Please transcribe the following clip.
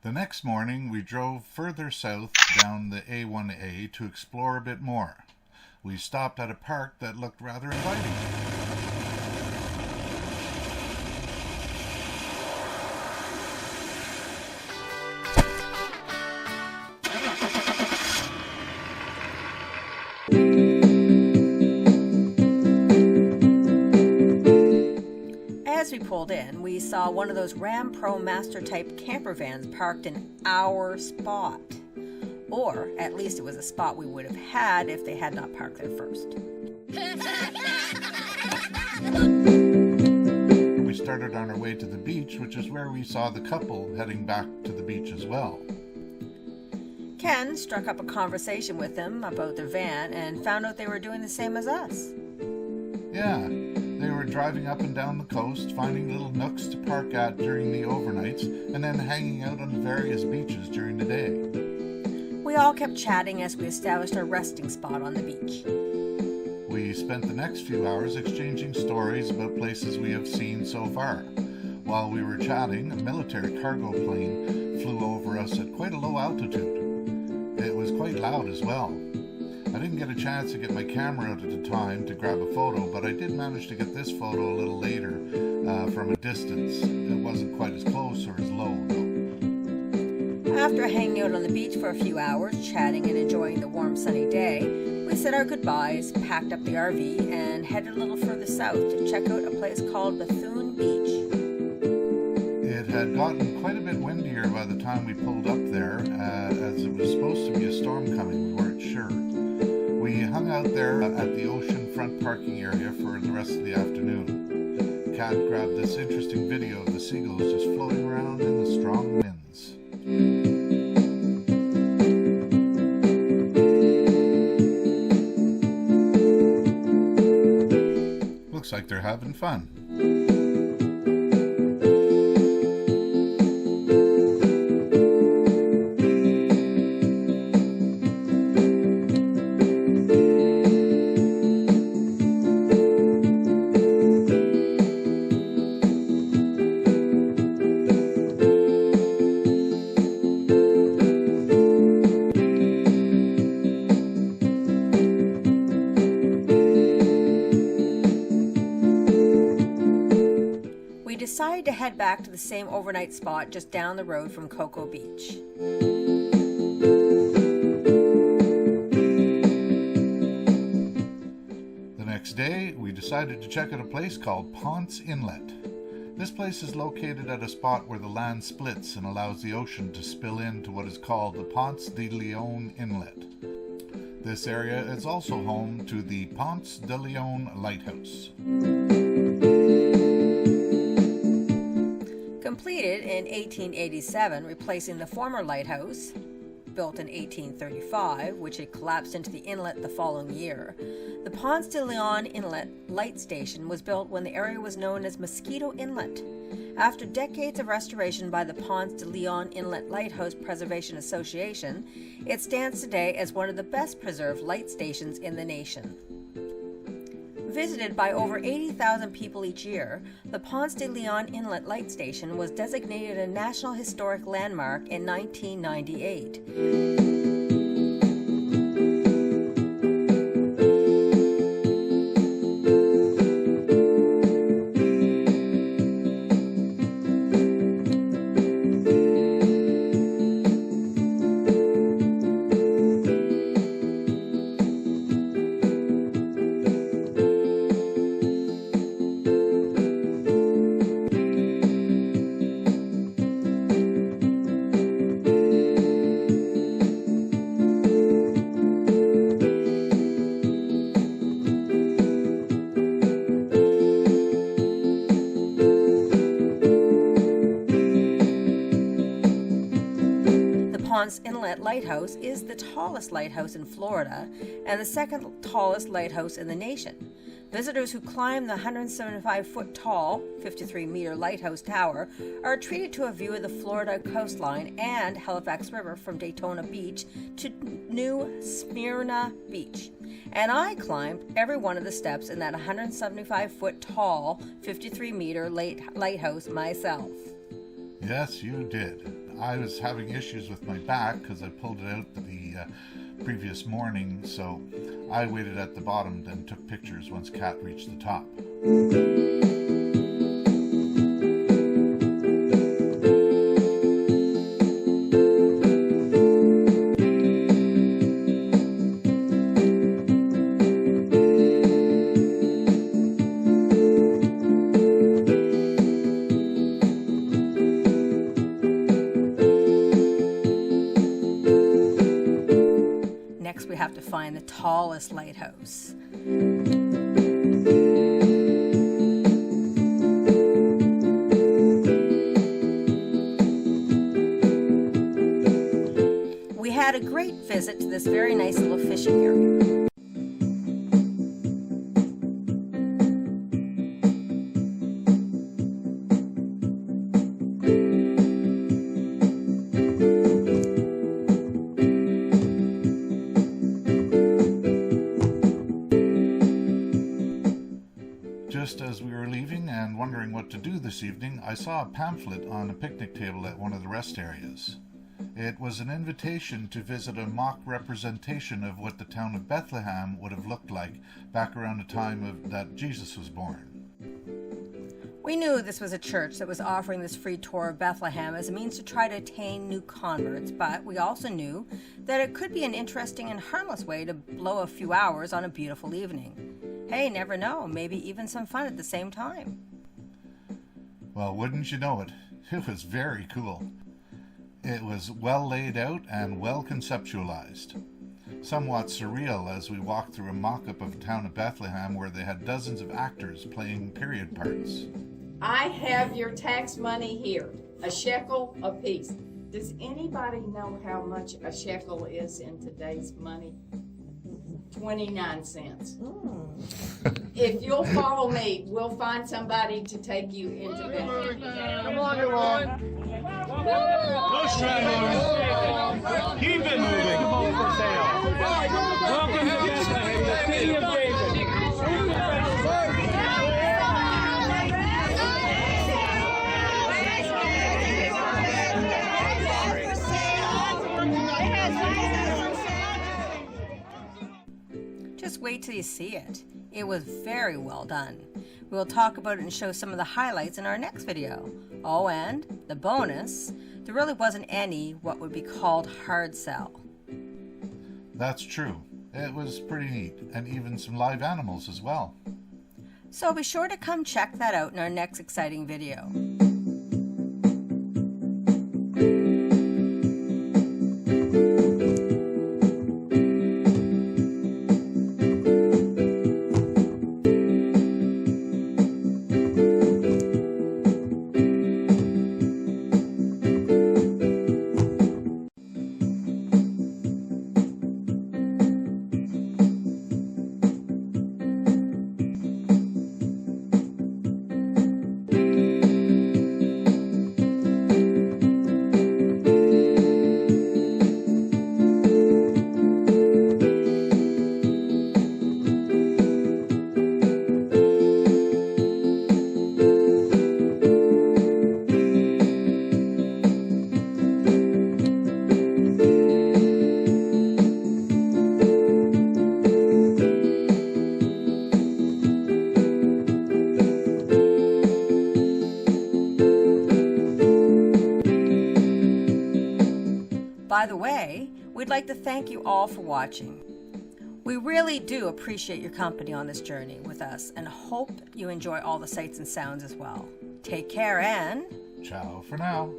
The next morning, we drove further south down the A1A to explore a bit more. We stopped at a park that looked rather inviting. As we pulled in, we saw one of those Ram Pro Master type camper vans parked in our spot. Or, at least it was a spot we would have had if they had not parked there first. We started on our way to the beach, which is where we saw the couple heading back to the beach as well. Ken struck up a conversation with them about their van and found out they were doing the same as us. Yeah, they were driving up and down the coast, finding little nooks to park at during the overnights, and then hanging out on the various beaches during the day. We all kept chatting as we established our resting spot on the beach. We spent the next few hours exchanging stories about places we have seen so far. While we were chatting, a military cargo plane flew over us at quite a low altitude. It was quite loud as well. I didn't get a chance to get my camera out at the time to grab a photo, but I did manage to get this photo a little later from a distance. It wasn't quite as close or as low, though. After hanging out on the beach for a few hours, chatting and enjoying the warm sunny day, we said our goodbyes, packed up the RV, and headed a little further south to check out a place called Bethlehem Beach. It had gotten quite a bit windier by the time we pulled up there, as it was supposed to be a storm coming. We weren't sure. We hung out there at the ocean front parking area for the rest of the afternoon. Kat grabbed this interesting video of the seagulls just floating around in the strong winds. Looks like they're having fun. Decided to head back to the same overnight spot just down the road from Cocoa Beach. The next day, we decided to check out a place called Ponce Inlet. This place is located at a spot where the land splits and allows the ocean to spill into what is called the Ponce de Leon Inlet. This area is also home to the Ponce de Leon Lighthouse. Completed in 1887, replacing the former lighthouse, built in 1835, which had collapsed into the inlet the following year. The Ponce de Leon Inlet Light Station was built when the area was known as Mosquito Inlet. After decades of restoration by the Ponce de Leon Inlet Lighthouse Preservation Association, it stands today as one of the best preserved light stations in the nation. Visited by over 80,000 people each year, the Ponce de Leon Inlet Light Station was designated a National Historic Landmark in 1998. Ponce Inlet Lighthouse is the tallest lighthouse in Florida and the second tallest lighthouse in the nation. Visitors who climb the 175-foot tall, 53-meter lighthouse tower are treated to a view of the Florida coastline and Halifax River from Daytona Beach to New Smyrna Beach. And I climbed every one of the steps in that 175-foot tall, 53-meter lighthouse myself. Yes, you did. I was having issues with my back because I pulled it out the previous morning, so I waited at the bottom and took pictures once Kat reached the top. Next, we have to find the tallest lighthouse. We had a great visit to this very nice little fishing area. Just as we were leaving and wondering what to do this evening, I saw a pamphlet on a picnic table at one of the rest areas. It was an invitation to visit a mock representation of what the town of Bethlehem would have looked like back around the time that Jesus was born. We knew this was a church that was offering this free tour of Bethlehem as a means to try to attain new converts, but we also knew that it could be an interesting and harmless way to blow a few hours on a beautiful evening. Hey, never know, maybe even some fun at the same time. Well, wouldn't you know it, it was very cool. It was well laid out and well conceptualized. Somewhat surreal as we walked through a mock-up of the town of Bethlehem where they had dozens of actors playing period parts. I have your tax money here, a shekel apiece. Does anybody know how much a shekel is in today's money? 29 cents. If you'll follow me, we'll find somebody to take you into Bethlehem. Come on, everyone. Go stragglers. Keep it moving. For sale. Welcome to Bethlehem, the city of David. Just wait till you see it. It was very well done. We'll talk about it and show some of the highlights in our next video. Oh, and the bonus, there really wasn't any what would be called hard sell. That's true. It was pretty neat, and even some live animals as well. So be sure to come check that out in our next exciting video. By the way, we'd like to thank you all for watching. We really do appreciate your company on this journey with us and hope you enjoy all the sights and sounds as well. Take care and Ciao for now.